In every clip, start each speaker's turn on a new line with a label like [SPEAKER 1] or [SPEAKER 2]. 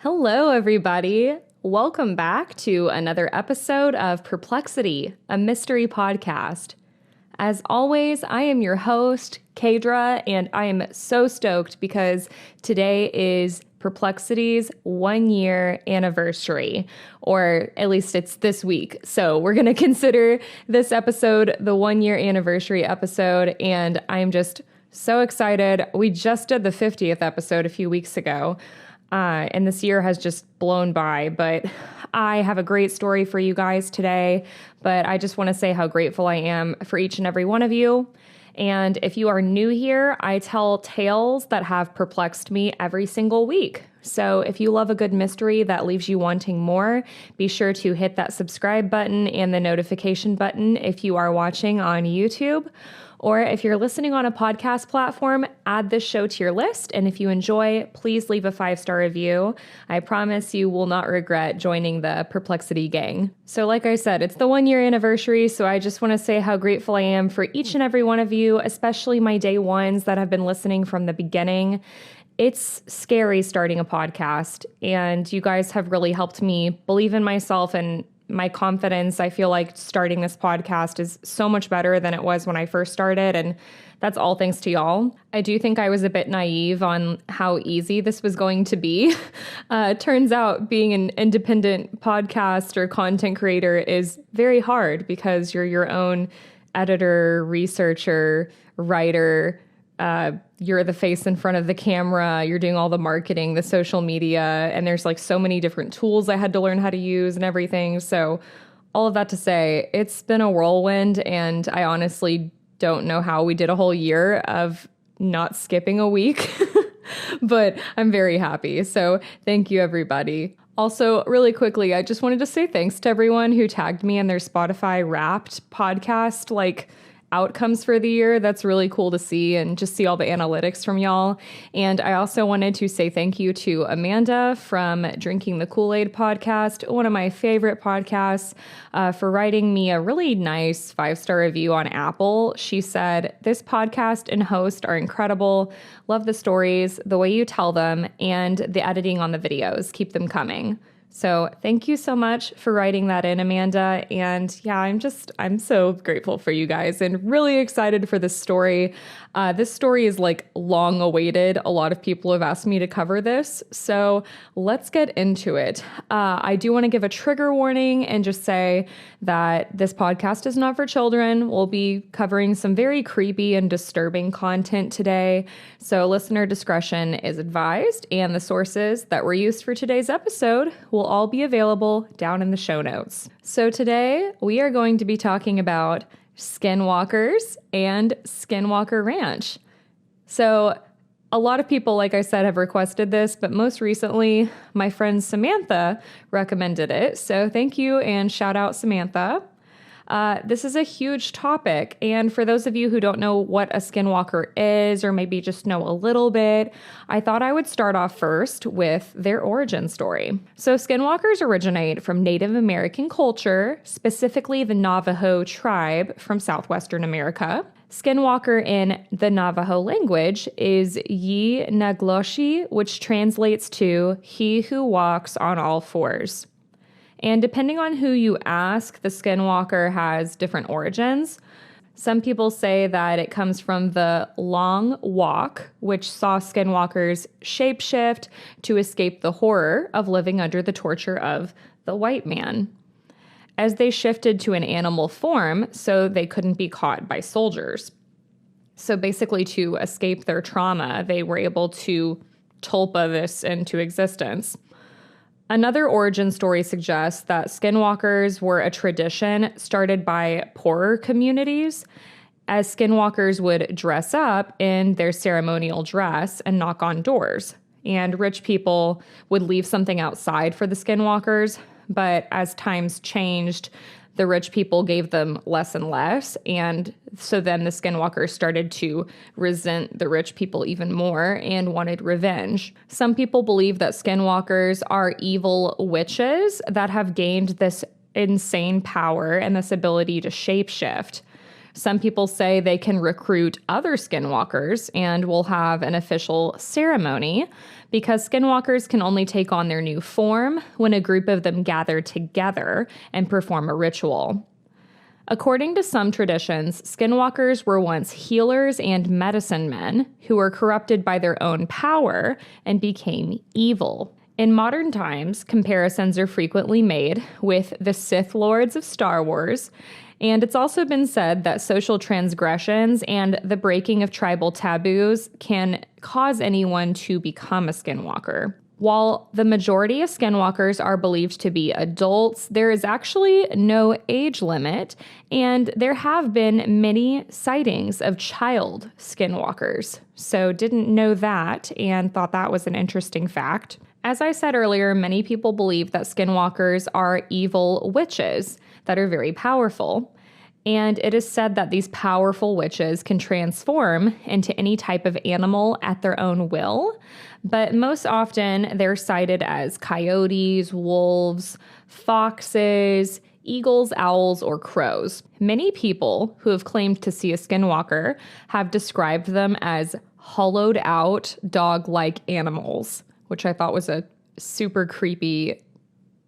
[SPEAKER 1] Hello, everybody. Welcome back to another episode of Perplexity, a mystery podcast. As always, I am your host, Kaydra, and I am so stoked because today is Perplexity's 1-year anniversary, or at least it's this week. So we're going to consider this episode the 1-year anniversary episode, and I'm just so excited. We just did the 50th episode a few weeks ago. And this year has just blown by, but I have a great story for you guys today. But I just want to say how grateful I am for each and every one of you. And if you are new here, I tell tales that have perplexed me every single week. So if you love a good mystery that leaves you wanting more, be sure to hit that subscribe button and the notification button if you are watching on YouTube. Or if you're listening on a podcast platform, add this show to your list. And if you enjoy, please leave a 5-star review. I promise you will not regret joining the Perplexity gang. So like I said, it's the 1-year anniversary. So I just want to say how grateful I am for each and every one of you, especially my day ones that have been listening from the beginning. It's scary starting a podcast, and you guys have really helped me believe in myself and my confidence. I feel like starting this podcast is so much better than it was when I first started, and that's all thanks to y'all. I do think I was a bit naive on how easy this was going to be. Turns out being an independent podcast or content creator is very hard because you're your own editor, researcher, writer. You're the face in front of the camera, you're doing all the marketing, the social media, and there's like so many different tools I had to learn how to use and everything. So all of that to say, it's been a whirlwind, and I honestly don't know how we did a whole year of not skipping a week, but I'm very happy. So thank you, everybody. Also, really quickly, I just wanted to say thanks to everyone who tagged me in their Spotify Wrapped podcast, outcomes for the year. That's really cool to see, and just see all the analytics from y'all. And I also wanted to say thank you to Amanda from Drinking the Kool-Aid podcast, one of my favorite podcasts, for writing me a really nice 5-star review on Apple. She said, "This podcast and host are incredible. Love the stories, the way you tell them, and the editing on the videos. Keep them coming." So thank you so much for writing that in, Amanda. And yeah, I'm so grateful for you guys and really excited for this story. This story is long awaited. A lot of people have asked me to cover this. So let's get into it. I do want to give a trigger warning and just say that this podcast is not for children. We'll be covering some very creepy and disturbing content today. So listener discretion is advised, and the sources that were used for today's episode will all be available down in the show notes. So today we are going to be talking about Skinwalkers and Skinwalker Ranch. So a lot of people, like I said, have requested this, but most recently my friend Samantha recommended it. So thank you, and shout out Samantha. This is a huge topic, and for those of you who don't know what a skinwalker is, or maybe just know a little bit, I thought I would start off first with their origin story. So skinwalkers originate from Native American culture, specifically the Navajo tribe from southwestern America. Skinwalker in the Navajo language is Yi-Nagloshi, which translates to "he who walks on all fours." And depending on who you ask, the skinwalker has different origins. Some people say that it comes from the Long Walk, which saw skinwalkers shapeshift to escape the horror of living under the torture of the white man, as they shifted to an animal form so they couldn't be caught by soldiers. So basically, to escape their trauma, they were able to tulpa this into existence. Another origin story suggests that skinwalkers were a tradition started by poorer communities, as skinwalkers would dress up in their ceremonial dress and knock on doors. And rich people would leave something outside for the skinwalkers, but as times changed, the rich people gave them less and less, and so then the skinwalkers started to resent the rich people even more and wanted revenge. Some people believe that skinwalkers are evil witches that have gained this insane power and this ability to shapeshift. Some people say they can recruit other skinwalkers and will have an official ceremony because skinwalkers can only take on their new form when a group of them gather together and perform a ritual. According to some traditions, skinwalkers were once healers and medicine men who were corrupted by their own power and became evil. In modern times, comparisons are frequently made with the Sith Lords of Star Wars, and it's also been said that social transgressions and the breaking of tribal taboos can cause anyone to become a skinwalker. While the majority of skinwalkers are believed to be adults, there is actually no age limit, and there have been many sightings of child skinwalkers. So didn't know that and thought that was an interesting fact. As I said earlier, many people believe that skinwalkers are evil witches that are very powerful. And it is said that these powerful witches can transform into any type of animal at their own will. But most often, they're cited as coyotes, wolves, foxes, eagles, owls, or crows. Many people who have claimed to see a skinwalker have described them as hollowed out dog-like animals, which I thought was a super creepy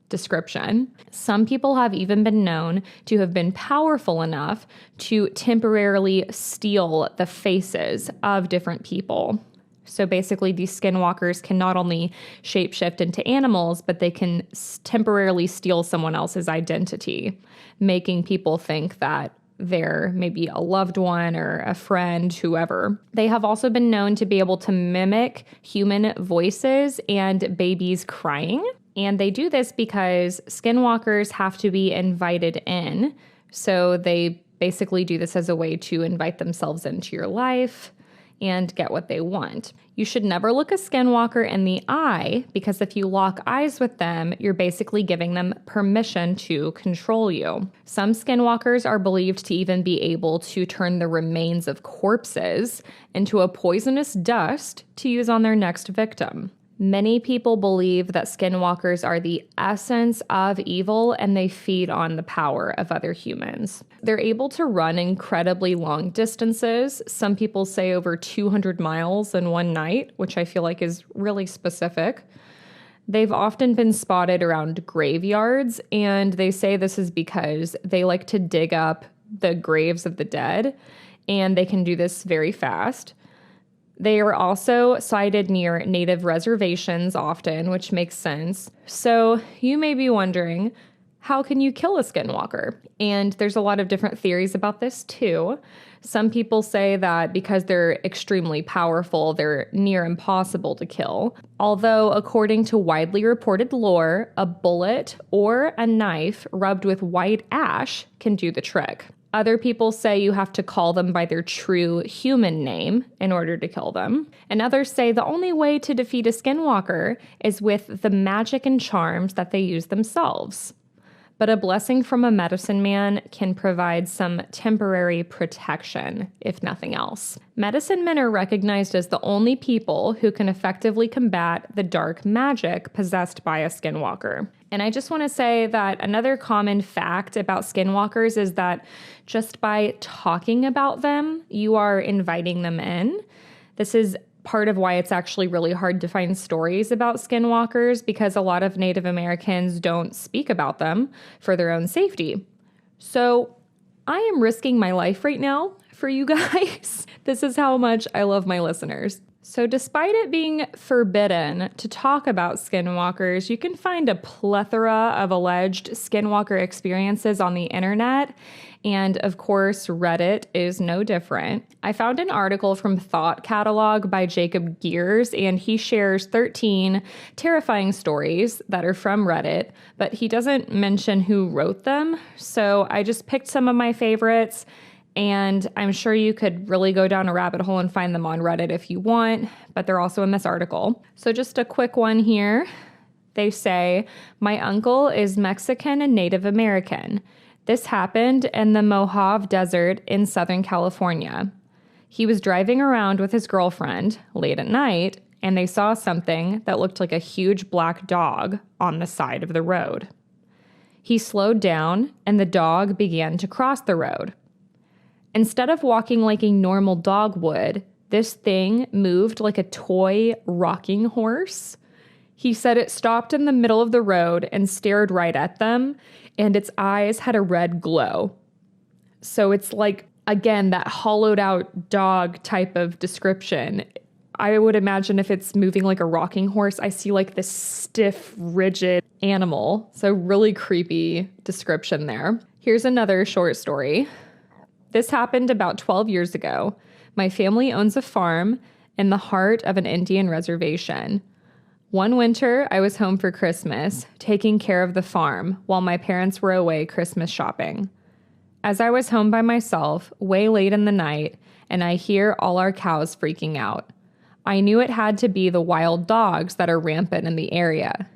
[SPEAKER 1] description. Some people have even been known to have been powerful enough to temporarily steal the faces of different people. So basically, these skinwalkers can not only shapeshift into animals, but they can temporarily steal someone else's identity, making people think that they're maybe a loved one or a friend, whoever. They have also been known to be able to mimic human voices and babies crying. And they do this because skinwalkers have to be invited in. So they basically do this as a way to invite themselves into your life and get what they want. You should never look a skinwalker in the eye because if you lock eyes with them, you're basically giving them permission to control you. Some skinwalkers are believed to even be able to turn the remains of corpses into a poisonous dust to use on their next victim. Many people believe that skinwalkers are the essence of evil and they feed on the power of other humans. They're able to run incredibly long distances. Some people say over 200 miles in one night, which I feel like is really specific. They've often been spotted around graveyards, and they say this is because they like to dig up the graves of the dead, and they can do this very fast. They are also sighted near native reservations often, which makes sense. So you may be wondering, how can you kill a skinwalker? And there's a lot of different theories about this too. Some people say that because they're extremely powerful, they're near impossible to kill. Although, according to widely reported lore, a bullet or a knife rubbed with white ash can do the trick. Other people say you have to call them by their true human name in order to kill them. And others say the only way to defeat a skinwalker is with the magic and charms that they use themselves. But a blessing from a medicine man can provide some temporary protection, if nothing else. Medicine men are recognized as the only people who can effectively combat the dark magic possessed by a skinwalker. And I just want to say that another common fact about skinwalkers is that just by talking about them, you are inviting them in. This is part of why it's actually really hard to find stories about skinwalkers because a lot of Native Americans don't speak about them for their own safety. So I am risking my life right now for you guys. This is how much I love my listeners. So despite it being forbidden to talk about skinwalkers, you can find a plethora of alleged skinwalker experiences on the internet. And of course, Reddit is no different. I found an article from Thought Catalog by Jacob Gears, and he shares 13 terrifying stories that are from Reddit, but he doesn't mention who wrote them. So I just picked some of my favorites. And I'm sure you could really go down a rabbit hole and find them on Reddit if you want, but they're also in this article. So just a quick one here. They say, my uncle is Mexican and Native American. This happened in the Mojave Desert in Southern California. He was driving around with his girlfriend late at night, and they saw something that looked like a huge black dog on the side of the road. He slowed down, and the dog began to cross the road. Instead of walking like a normal dog would, this thing moved like a toy rocking horse. He said it stopped in the middle of the road and stared right at them, and its eyes had a red glow. So it's like, again, that hollowed out dog type of description. I would imagine if it's moving like a rocking horse, I see like this stiff, rigid animal. So really creepy description there. Here's another short story. This happened about 12 years ago. My family owns a farm in the heart of an Indian reservation. One winter, I was home for Christmas, taking care of the farm while my parents were away Christmas shopping. As I was home by myself, way late in the night, and I hear all our cows freaking out. I knew it had to be the wild dogs that are rampant in the area.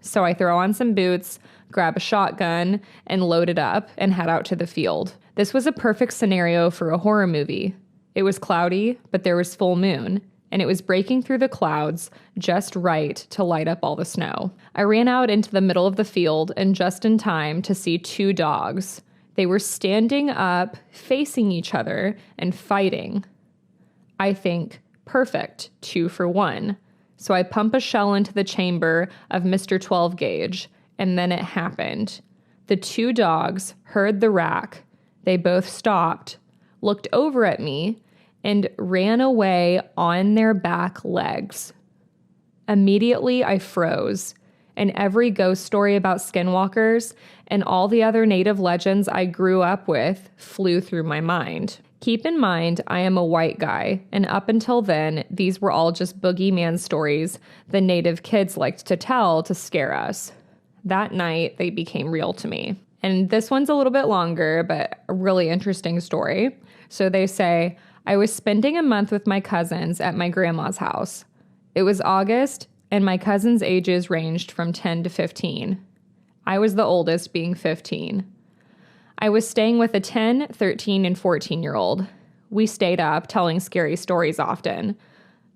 [SPEAKER 1] So I throw on some boots, grab a shotgun, and load it up and head out to the field. This was a perfect scenario for a horror movie. It was cloudy, but there was full moon, and it was breaking through the clouds just right to light up all the snow. I ran out into the middle of the field and just in time to see two dogs. They were standing up, facing each other, and fighting. I think, perfect, 2 for 1. So I pump a shell into the chamber of Mr. 12 gauge, and then it happened. The two dogs heard the rack. They both stopped, looked over at me, and ran away on their back legs. Immediately, I froze, and every ghost story about skinwalkers and all the other native legends I grew up with flew through my mind. Keep in mind, I am a white guy, and up until then, these were all just boogeyman stories the native kids liked to tell to scare us. That night, they became real to me. And this one's a little bit longer, but a really interesting story. So they say, I was spending a month with my cousins at my grandma's house. It was August, and my cousins' ages ranged from 10 to 15. I was the oldest, being 15. I was staying with a 10, 13, and 14-year-old. We stayed up telling scary stories often.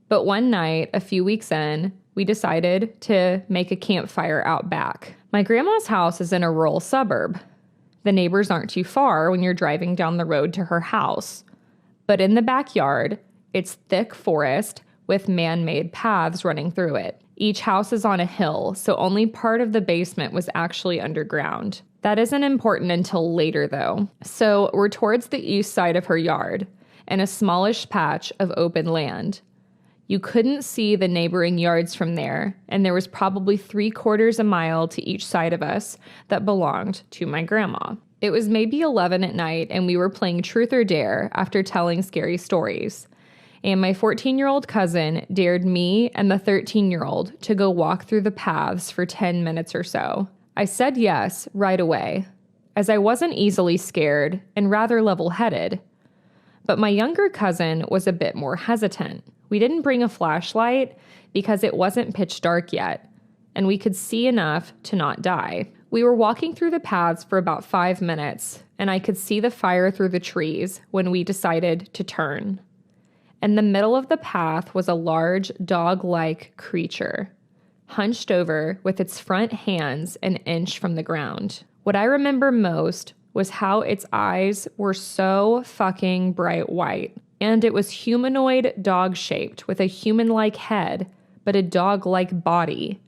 [SPEAKER 1] But one night, a few weeks in, we decided to make a campfire out back. My grandma's house is in a rural suburb. The neighbors aren't too far when you're driving down the road to her house. But in the backyard, it's thick forest with man-made paths running through it. Each house is on a hill, so only part of the basement was actually underground. That isn't important until later, though. So we're towards the east side of her yard, and a smallish patch of open land. You couldn't see the neighboring yards from there, and there was probably 3/4 a mile to each side of us that belonged to my grandma. It was maybe 11 at night, and we were playing Truth or Dare after telling scary stories. And my 14-year-old cousin dared me and the 13-year-old to go walk through the paths for 10 minutes or so. I said yes right away, as I wasn't easily scared and rather level-headed. But my younger cousin was a bit more hesitant. We didn't bring a flashlight because it wasn't pitch dark yet, and we could see enough to not die. We were walking through the paths for about 5 minutes, and I could see the fire through the trees when we decided to turn. In the middle of the path was a large dog-like creature, hunched over with its front hands an inch from the ground. What I remember most was how its eyes were so fucking bright white, and it was humanoid dog-shaped with a human-like head, but a dog-like body,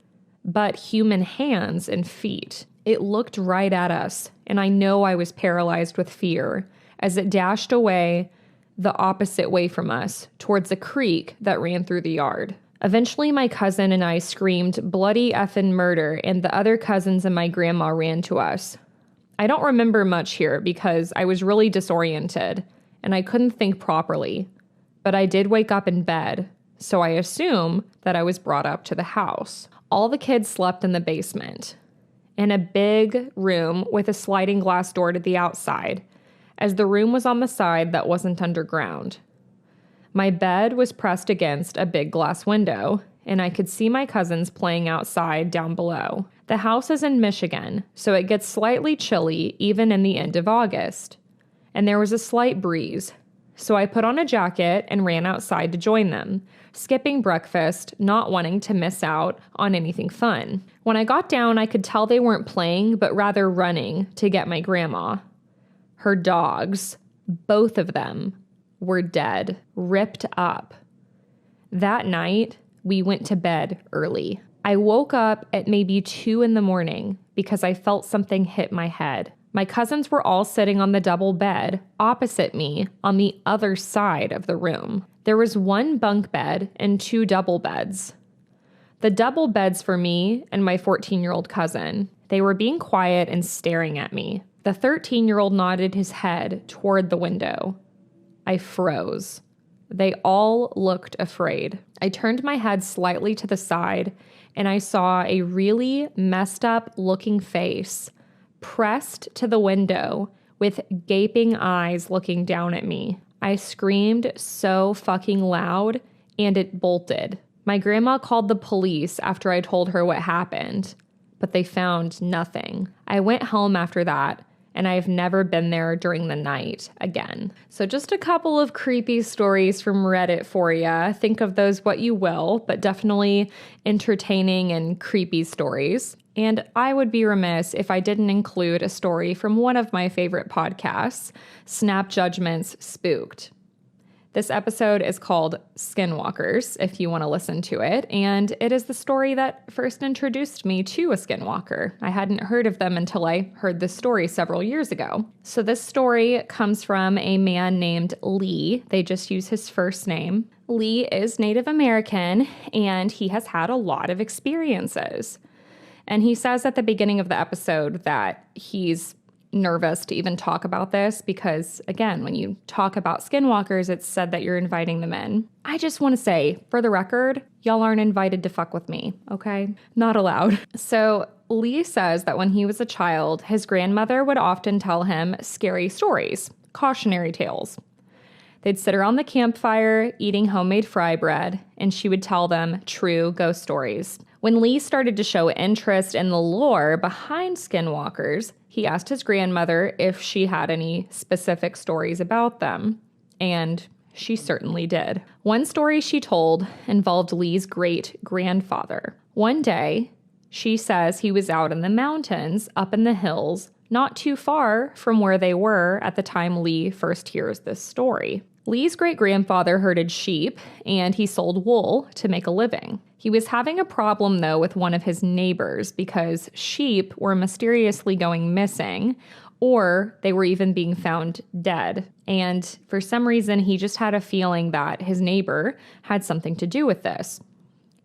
[SPEAKER 1] but human hands and feet. It looked right at us, and I know I was paralyzed with fear as it dashed away the opposite way from us, towards a creek that ran through the yard. Eventually, my cousin and I screamed bloody effing murder, and the other cousins and my grandma ran to us. I don't remember much here because I was really disoriented, and I couldn't think properly. But I did wake up in bed, so I assume that I was brought up to the house. All the kids slept in the basement, in a big room with a sliding glass door to the outside, as the room was on the side that wasn't underground. My bed was pressed against a big glass window, and I could see my cousins playing outside down below. The house is in Michigan, so it gets slightly chilly even in the end of August. And there was a slight breeze, so I put on a jacket and ran outside to join them, skipping breakfast, not wanting to miss out on anything fun. When I got down, I could tell they weren't playing, but rather running to get my grandma. Her dogs, Both of them were dead, ripped up. That night, we went to bed early. I woke up at maybe 2 a.m. because I felt something hit my head. My cousins were all sitting on the double bed opposite me on the other side of the room. There was one bunk bed and 2 double beds. The double beds for me and my 14-year-old cousin. They were being quiet and staring at me. The 13-year-old nodded his head toward the window. I froze. They all looked afraid. I turned my head slightly to the side, and I saw a really messed up looking face pressed to the window with gaping eyes looking down at me. I screamed so fucking loud, and it bolted. My grandma called the police after I told her what happened, but they found nothing. I went home after that, and I've never been there during the night again. So just a couple of creepy stories from Reddit for you. Think of those what you will, but definitely entertaining and creepy stories. And I would be remiss if I didn't include a story from one of my favorite podcasts, Snap Judgment's Spooked. This episode is called Skinwalkers, if you want to listen to it, and it is the story that first introduced me to a skinwalker. I hadn't heard of them until I heard this story several years ago. So this story comes from a man named Lee. They just use his first name. Lee is Native American, and he has had a lot of experiences. And he says at the beginning of the episode that he's nervous to even talk about this because, again, when you talk about skinwalkers, it's said that you're inviting them in. I just want to say, for the record, y'all aren't invited to fuck with me, okay? Not allowed. So Lee says that when he was a child, his grandmother would often tell him scary stories, cautionary tales. They'd sit around the campfire eating homemade fry bread, and she would tell them true ghost stories. When Lee started to show interest in the lore behind skinwalkers, he asked his grandmother if she had any specific stories about them, and she certainly did. One story she told involved Lee's great-grandfather. One day, she says he was out in the mountains, up in the hills, not too far from where they were at the time Lee first hears this story. Lee's great-grandfather herded sheep, and he sold wool to make a living. He was having a problem, though, with one of his neighbors because sheep were mysteriously going missing, or they were even being found dead. And for some reason, he just had a feeling that his neighbor had something to do with this.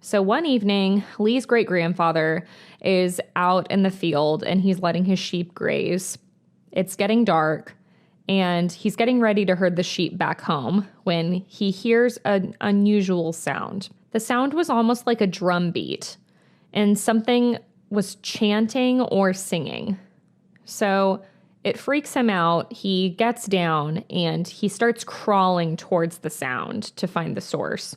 [SPEAKER 1] So one evening, Lee's great-grandfather is out in the field, and he's letting his sheep graze. It's getting dark, and he's getting ready to herd the sheep back home when he hears an unusual sound. The sound was almost like a drum beat, and something was chanting or singing. So it freaks him out. He gets down, and he starts crawling towards the sound to find the source.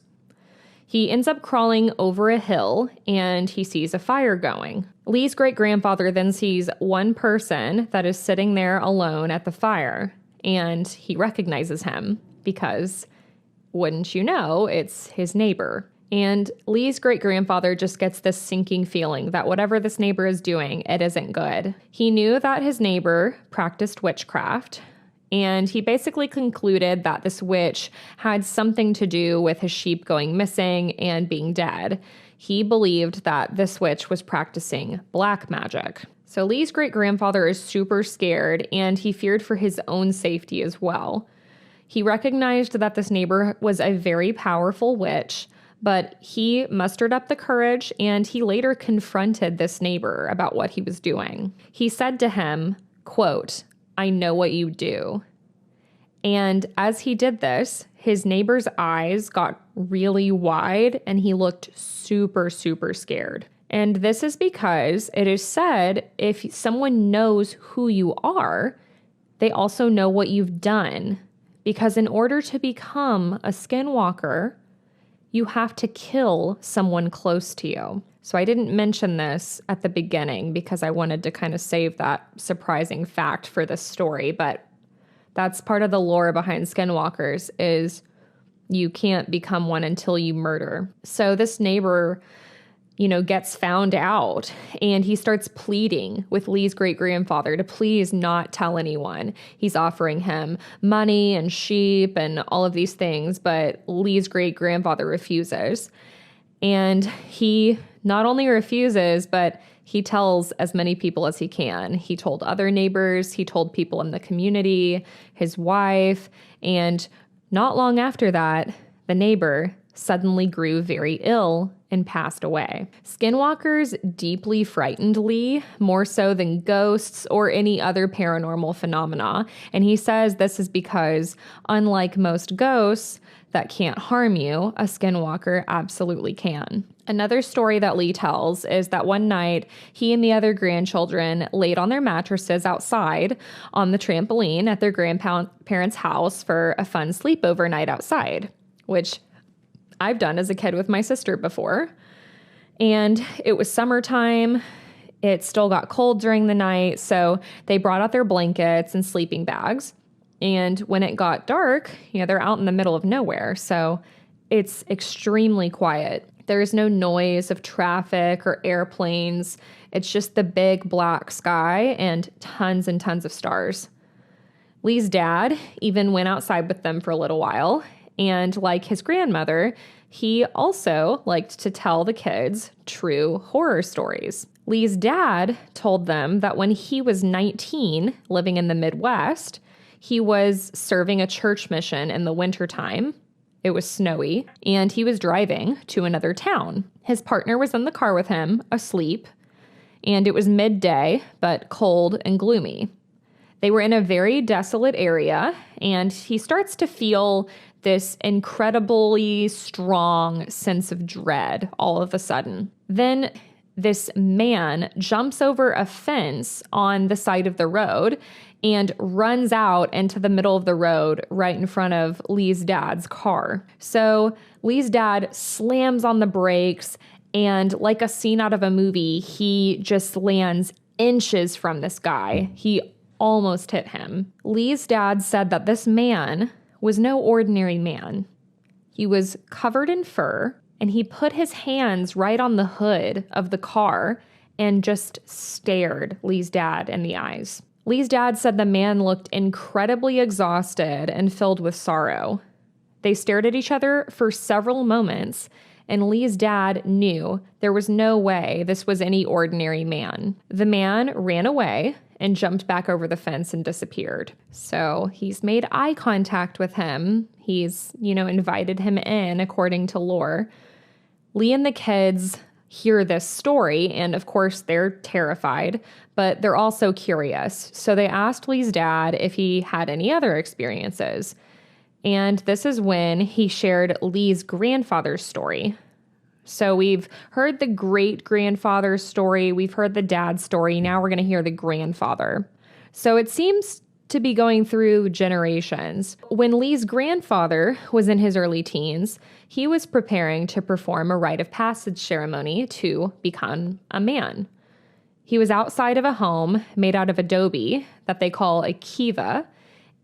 [SPEAKER 1] He ends up crawling over a hill, and he sees a fire going. Lee's great-grandfather then sees one person that is sitting there alone at the fire, and he recognizes him because, wouldn't you know, it's his neighbor. And Lee's great-grandfather just gets this sinking feeling that whatever this neighbor is doing, it isn't good. He knew that his neighbor practiced witchcraft, and he basically concluded that this witch had something to do with his sheep going missing and being dead. He believed that this witch was practicing black magic. So Lee's great-grandfather is super scared, and he feared for his own safety as well. He recognized that this neighbor was a very powerful witch, but he mustered up the courage, and he later confronted this neighbor about what he was doing. He said to him, quote, "I know what you do." And as he did this, his neighbor's eyes got really wide, and he looked super, super scared. And this is because it is said if someone knows who you are, they also know what you've done. Because in order to become a skinwalker, you have to kill someone close to you. So I didn't mention this at the beginning because I wanted to kind of save that surprising fact for this story, but that's part of the lore behind skinwalkers is you can't become one until you murder. So this neighbor gets found out, and he starts pleading with Lee's great-grandfather to please not tell anyone. He's offering him money and sheep and all of these things, but Lee's great-grandfather refuses. And he not only refuses, but he tells as many people as he can. He told other neighbors, he told people in the community, his wife, and not long after that, the neighbor suddenly grew very ill and passed away. Skinwalkers deeply frightened Lee, more so than ghosts or any other paranormal phenomena. And he says this is because, unlike most ghosts that can't harm you, a skinwalker absolutely can. Another story that Lee tells is that one night, he and the other grandchildren laid on their mattresses outside on the trampoline at their grandparents' house for a fun sleepover night outside, which I've done as a kid with my sister before. And it was summertime. It still got cold during the night, so they brought out their blankets and sleeping bags. And when it got dark, they're out in the middle of nowhere, so it's extremely quiet. There's no noise of traffic or airplanes. It's just the big black sky and tons of stars. Lee's dad even went outside with them for a little while. And like his grandmother, he also liked to tell the kids true horror stories. Lee's dad told them that when he was 19, living in the Midwest, he was serving a church mission in the wintertime. It was snowy, and he was driving to another town. His partner was in the car with him, asleep, and it was midday, but cold and gloomy. They were in a very desolate area, and he starts to feel this incredibly strong sense of dread all of a sudden. Then this man jumps over a fence on the side of the road and runs out into the middle of the road right in front of Lee's dad's car. So Lee's dad slams on the brakes, and like a scene out of a movie, he just lands inches from this guy. He almost hit him. Lee's dad said that this man was no ordinary man. He was covered in fur, and he put his hands right on the hood of the car and just stared Lee's dad in the eyes. Lee's dad said the man looked incredibly exhausted and filled with sorrow. They stared at each other for several moments, and Lee's dad knew there was no way this was any ordinary man. The man ran away and jumped back over the fence and disappeared. So he's made eye contact with him. He's, invited him in according to lore. Lee and the kids hear this story, and of course they're terrified, but they're also curious. So they asked Lee's dad if he had any other experiences. And this is when he shared Lee's grandfather's story. So we've heard the great-grandfather's story, we've heard the dad's story, now we're going to hear the grandfather. So it seems to be going through generations. When Lee's grandfather was in his early teens, he was preparing to perform a rite of passage ceremony to become a man. He was outside of a home made out of adobe that they call a kiva,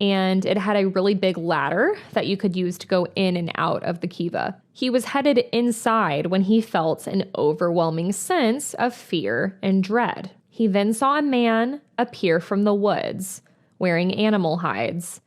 [SPEAKER 1] and it had a really big ladder that you could use to go in and out of the kiva. He was headed inside when he felt an overwhelming sense of fear and dread. He then saw a man appear from the woods wearing animal hides,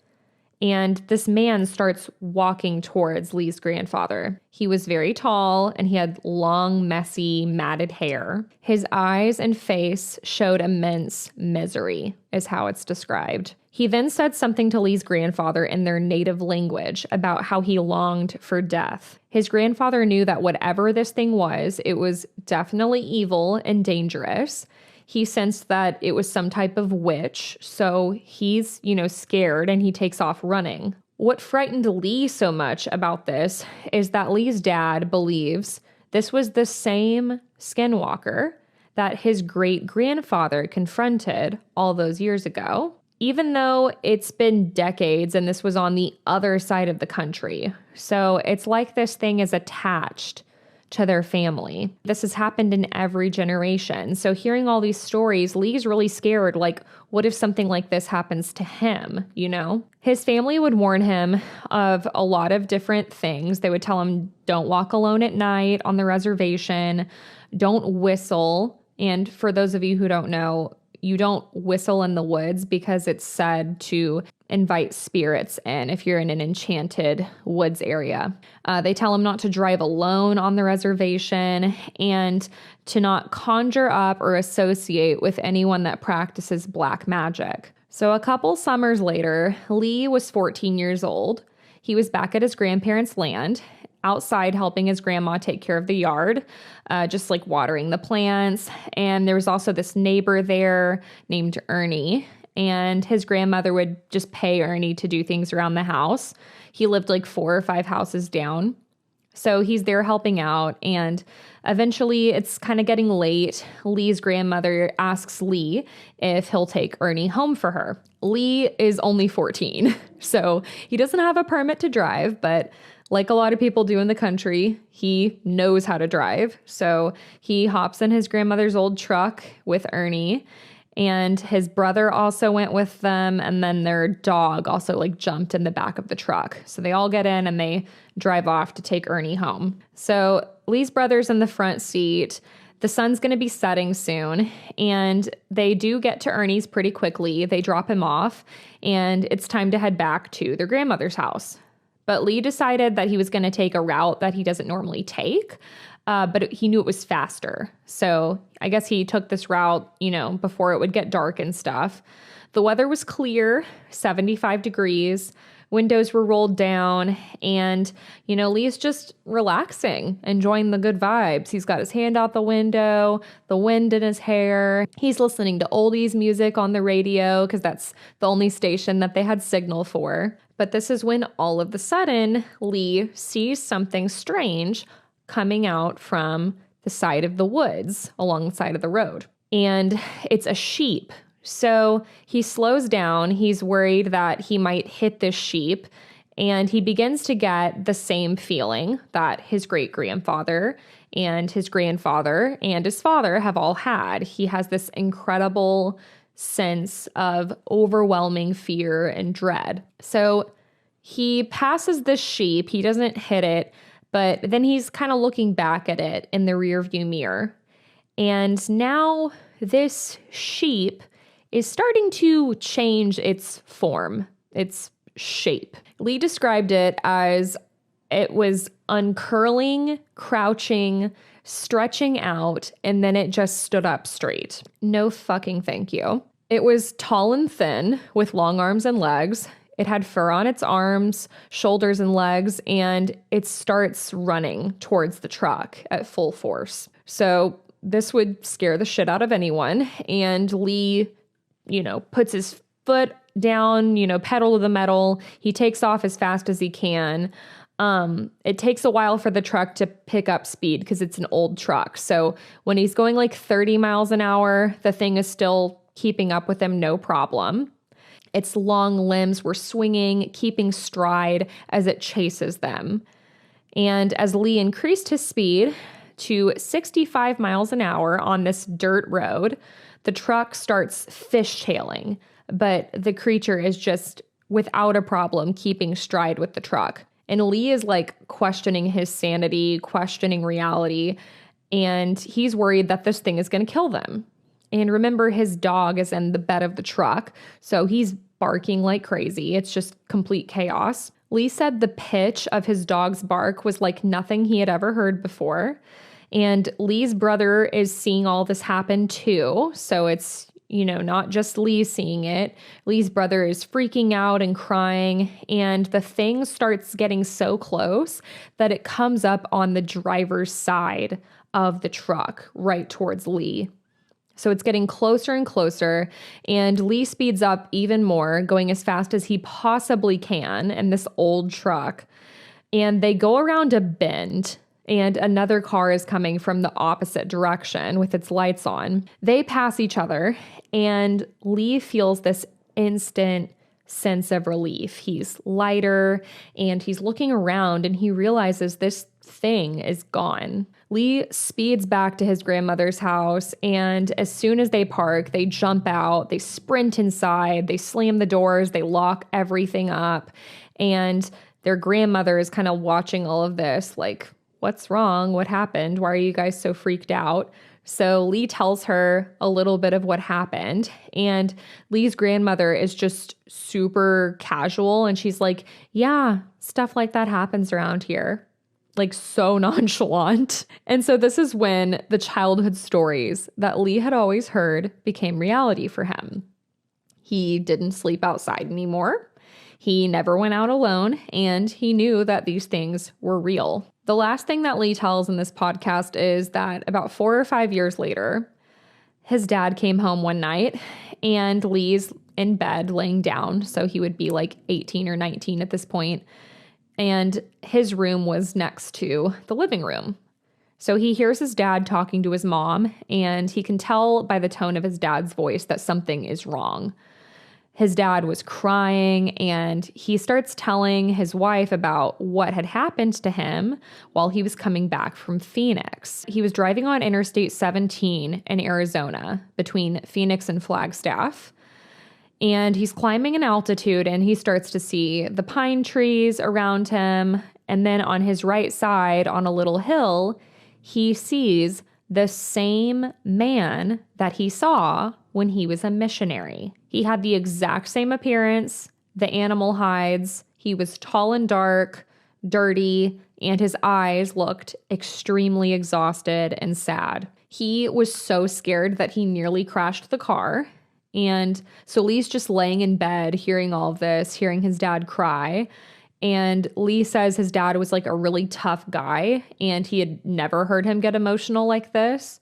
[SPEAKER 1] and this man starts walking towards Lee's grandfather. He was very tall, and he had long, messy, matted hair. His eyes and face showed immense misery, is how it's described. He then said something to Lee's grandfather in their native language about how he longed for death. His grandfather knew that whatever this thing was, it was definitely evil and dangerous. He sensed that it was some type of witch, so he's, scared, and he takes off running. What frightened Lee so much about this is that Lee's dad believes this was the same skinwalker that his great-grandfather confronted all those years ago, even though it's been decades and this was on the other side of the country. So it's like this thing is attached to their family. This has happened in every generation. So hearing all these stories, Lee's really scared. Like, what if something like this happens to him, you know? His family would warn him of a lot of different things. They would tell him, don't walk alone at night on the reservation, don't whistle. And for those of you who don't know, you don't whistle in the woods because it's said to invite spirits in if you're in an enchanted woods area. They tell him not to drive alone on the reservation and to not conjure up or associate with anyone that practices black magic. So a couple summers later, Lee was 14 years old. He was back at his grandparents' land, outside helping his grandma take care of the yard, just like watering the plants. And there was also this neighbor there named Ernie, and his grandmother would just pay Ernie to do things around the house. He lived like 4 or 5 houses down. So he's there helping out, and eventually it's kind of getting late. Lee's grandmother asks Lee if he'll take Ernie home for her. Lee is only 14, so he doesn't have a permit to drive, but like a lot of people do in the country, he knows how to drive. So he hops in his grandmother's old truck with Ernie, and his brother also went with them. And then their dog also like jumped in the back of the truck. So they all get in and they drive off to take Ernie home. So Lee's brother's in the front seat. The sun's going to be setting soon, and they do get to Ernie's pretty quickly. They drop him off, and it's time to head back to their grandmother's house. But Lee decided that he was going to take a route that he doesn't normally take, but he knew it was faster. So I guess he took this route, before it would get dark and stuff. The weather was clear, 75 degrees. Windows were rolled down, and, Lee's just relaxing, enjoying the good vibes. He's got his hand out the window, the wind in his hair. He's listening to oldies music on the radio because that's the only station that they had signal for. But this is when all of a sudden, Lee sees something strange coming out from the side of the woods along the side of the road. And it's a sheep. So he slows down. He's worried that he might hit this sheep, and he begins to get the same feeling that his great-grandfather and his grandfather and his father have all had. He has this incredible sense of overwhelming fear and dread. So he passes this sheep. He doesn't hit it, but then he's kind of looking back at it in the rearview mirror. And now this sheep is starting to change its form, its shape. Lee described it as it was uncurling, crouching, stretching out, and then it just stood up straight. No fucking thank you. It was tall and thin with long arms and legs. It had fur on its arms, shoulders, and legs, and it starts running towards the truck at full force. So this would scare the shit out of anyone, and Lee puts his foot down, pedal to the metal. He takes off as fast as he can. It takes a while for the truck to pick up speed because it's an old truck. So when he's going like 30 miles an hour, the thing is still keeping up with him, no problem. Its long limbs were swinging, keeping stride as it chases them. And as Lee increased his speed to 65 miles an hour on this dirt road, the truck starts fishtailing, but the creature is just without a problem keeping stride with the truck. And Lee is like questioning his sanity, questioning reality, and he's worried that this thing is going to kill them. And remember, his dog is in the bed of the truck, so he's barking like crazy. It's just complete chaos. Lee said the pitch of his dog's bark was like nothing he had ever heard before. And Lee's brother is seeing all this happen too. So it's, not just Lee seeing it. Lee's brother is freaking out and crying. And the thing starts getting so close that it comes up on the driver's side of the truck right towards Lee. So it's getting closer and closer. And Lee speeds up even more, going as fast as he possibly can in this old truck. And they go around a bend, and another car is coming from the opposite direction with its lights on. They pass each other, and Lee feels this instant sense of relief. He's lighter, and he's looking around, and he realizes this thing is gone. Lee speeds back to his grandmother's house, and as soon as they park, they jump out, they sprint inside, they slam the doors, they lock everything up, and their grandmother is kind of watching all of this like, what's wrong? What happened? Why are you guys so freaked out? So Lee tells her a little bit of what happened, and Lee's grandmother is just super casual, and she's like, yeah, stuff like that happens around here. Like so nonchalant. And so this is when the childhood stories that Lee had always heard became reality for him. He didn't sleep outside anymore. He never went out alone, and he knew that these things were real. The last thing that Lee tells in this podcast is that about 4 or 5 years later, his dad came home one night, and Lee's in bed laying down. So he would be like 18 or 19 at this point. And his room was next to the living room. So he hears his dad talking to his mom, and he can tell by the tone of his dad's voice that something is wrong. His dad was crying, and he starts telling his wife about what had happened to him while he was coming back from Phoenix. He was driving on Interstate 17 in Arizona between Phoenix and Flagstaff. And he's climbing in altitude, and he starts to see the pine trees around him. And then on his right side, on a little hill, he sees the same man that he saw when he was a missionary. He had the exact same appearance, the animal hides. He was tall and dark, dirty, and his eyes looked extremely exhausted and sad. He was so scared that he nearly crashed the car. And so Lee's just laying in bed, hearing all of this, hearing his dad cry. And Lee says his dad was like a really tough guy, and he had never heard him get emotional like this.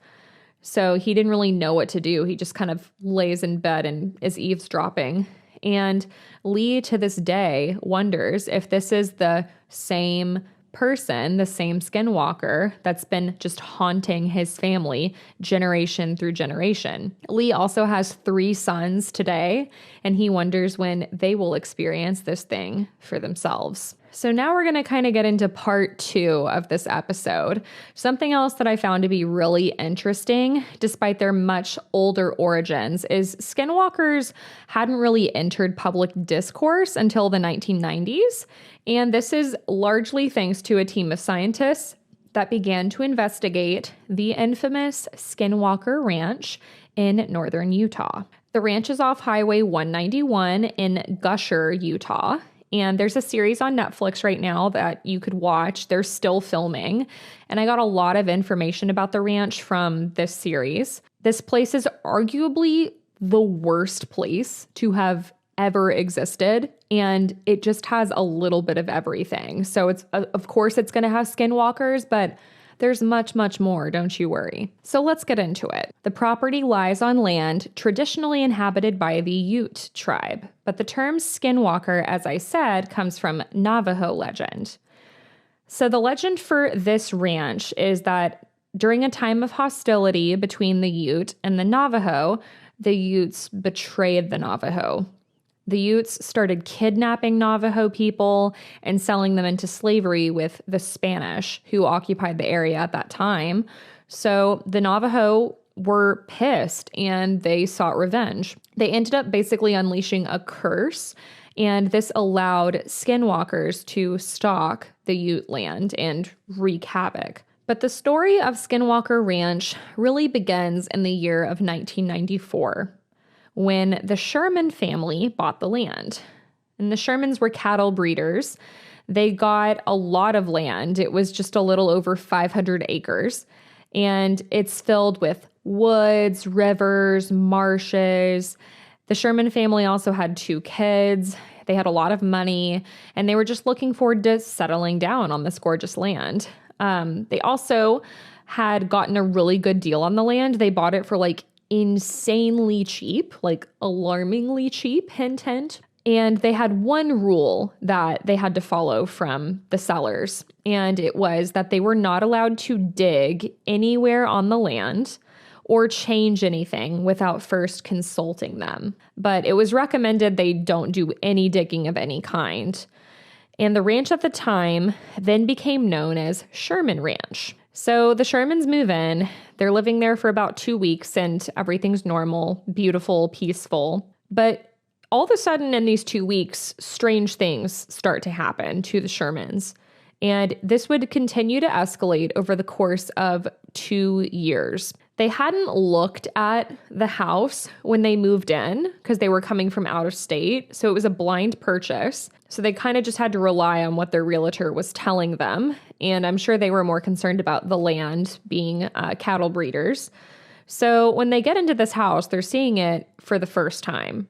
[SPEAKER 1] So he didn't really know what to do. He just kind of lays in bed and is eavesdropping. And Lee, to this day, wonders if this is the same person, the same skinwalker that's been just haunting his family generation through generation. Lee also has 3 sons today, and he wonders when they will experience this thing for themselves. So now we're going to kind of get into part 2 of this episode. Something else that I found to be really interesting, despite their much older origins, is skinwalkers hadn't really entered public discourse until the 1990s. And this is largely thanks to a team of scientists that began to investigate the infamous Skinwalker Ranch in northern Utah. The ranch is off Highway 191 in Gusher, Utah. And there's a series on Netflix right now that you could watch. They're still filming. And I got a lot of information about the ranch from this series. This place is arguably the worst place to have ever existed. And it just has a little bit of everything. So it's, of course, it's going to have skinwalkers, but there's much, much more, don't you worry. So let's get into it. The property lies on land traditionally inhabited by the Ute tribe, but the term skinwalker, as I said, comes from Navajo legend. So the legend for this ranch is that during a time of hostility between the Ute and the Navajo, the Utes betrayed the Navajo. The Utes started kidnapping Navajo people and selling them into slavery with the Spanish, who occupied the area at that time. So the Navajo were pissed and they sought revenge. They ended up basically unleashing a curse, and this allowed skinwalkers to stalk the Ute land and wreak havoc. But the story of Skinwalker Ranch really begins in the year of 1994. When the Sherman family bought the land. And the Shermans were cattle breeders. They got a lot of land. It was just a little over 500 acres. And it's filled with woods, rivers, marshes. The Sherman family also had 2 kids. They had a lot of money, and they were just looking forward to settling down on this gorgeous land. They also had gotten a really good deal on the land. They bought it for like insanely cheap, like alarmingly cheap, hint, hint. And they had one rule that they had to follow from the sellers. And it was that they were not allowed to dig anywhere on the land or change anything without first consulting them. But it was recommended they don't do any digging of any kind. And the ranch at the time then became known as Sherman Ranch. So the Shermans move in. They're living there for about 2 weeks and everything's normal, beautiful, peaceful. But all of a sudden in these 2 weeks, strange things start to happen to the Shermans. And this would continue to escalate over the course of 2 years. They hadn't looked at the house when they moved in because they were coming from out of state. So it was a blind purchase. So they kind of just had to rely on what their realtor was telling them. And I'm sure they were more concerned about the land being cattle breeders. So when they get into this house, they're seeing it for the first time.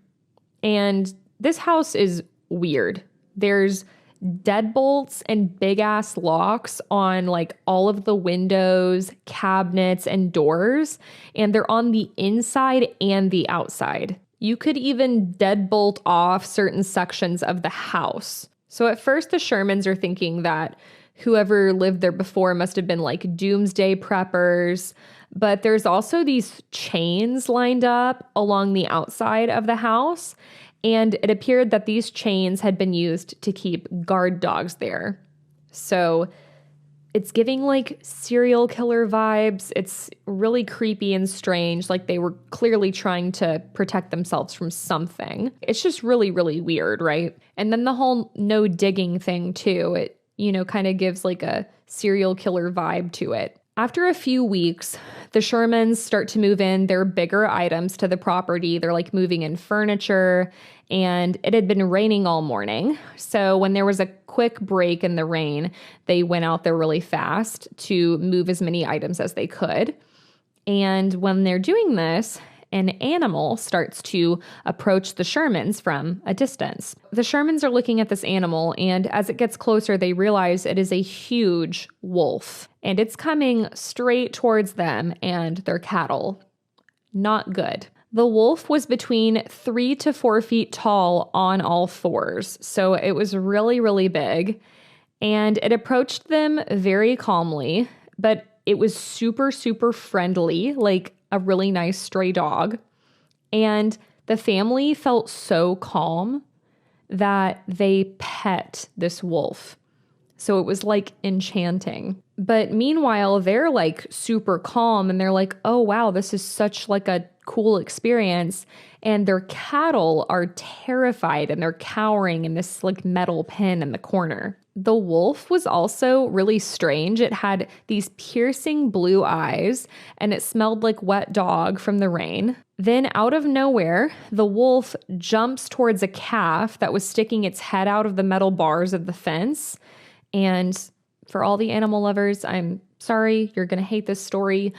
[SPEAKER 1] And this house is weird. There's deadbolts and big ass locks on like all of the windows, cabinets, and doors, and they're on the inside and the outside. You could even deadbolt off certain sections of the house. So at first the Shermans are thinking that whoever lived there before must have been like doomsday preppers, but there's also these chains lined up along the outside of the house. And it appeared that these chains had been used to keep guard dogs there. So it's giving like serial killer vibes. It's really creepy and strange. Like they were clearly trying to protect themselves from something. It's just really, really weird, right? And then the whole no digging thing too. It, kind of gives like a serial killer vibe to it. After a few weeks, the Shermans start to move in their bigger items to the property. They're like moving in furniture, and it had been raining all morning. So when there was a quick break in the rain, they went out there really fast to move as many items as they could. And when they're doing this, an animal starts to approach the Shermans from a distance. The Shermans are looking at this animal, and as it gets closer, they realize it is a huge wolf, and it's coming straight towards them and their cattle. Not good. The wolf was between 3 to 4 feet tall on all fours, so it was really, really big, and it approached them very calmly, but it was super, super friendly, like a really nice stray dog. And the family felt so calm that they pet this wolf. So it was like enchanting. But meanwhile, they're like super calm and they're like, oh wow, this is such like a cool experience. And their cattle are terrified and they're cowering in this like metal pen in the corner. The wolf was also really strange. It had these piercing blue eyes and it smelled like wet dog from the rain. Then out of nowhere, the wolf jumps towards a calf that was sticking its head out of the metal bars of the fence. And for all the animal lovers, I'm sorry, you're going to hate this story.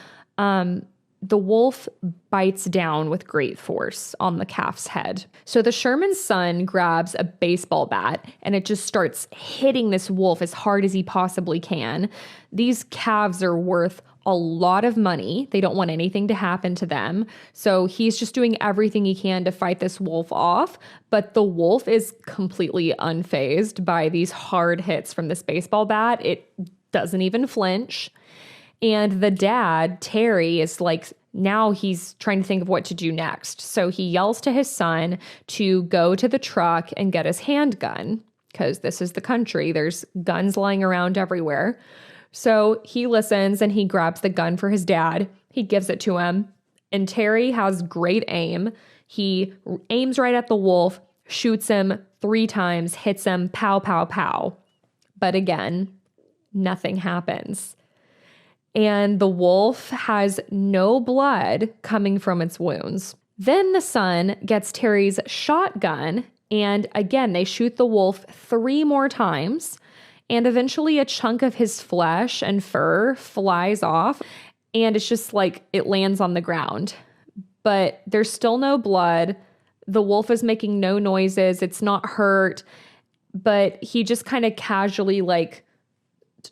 [SPEAKER 1] The wolf bites down with great force on the calf's head. So the Sherman's son grabs a baseball bat and it just starts hitting this wolf as hard as he possibly can. These calves are worth a lot of money. They don't want anything to happen to them. So he's just doing everything he can to fight this wolf off. But the wolf is completely unfazed by these hard hits from this baseball bat. It doesn't even flinch. And the dad, Terry, is like, now he's trying to think of what to do next. So he yells to his son to go to the truck and get his handgun, because this is the country. There's guns lying around everywhere. So he listens and he grabs the gun for his dad. He gives it to him. And Terry has great aim. He aims right at the wolf, shoots him 3 times, hits him, pow, pow, pow. But again, nothing happens. And the wolf has no blood coming from its wounds. Then the son gets Terry's shotgun, and again, they shoot the wolf 3 more times, and eventually a chunk of his flesh and fur flies off, and it's just like it lands on the ground. But there's still no blood. The wolf is making no noises. It's not hurt, but he just kind of casually like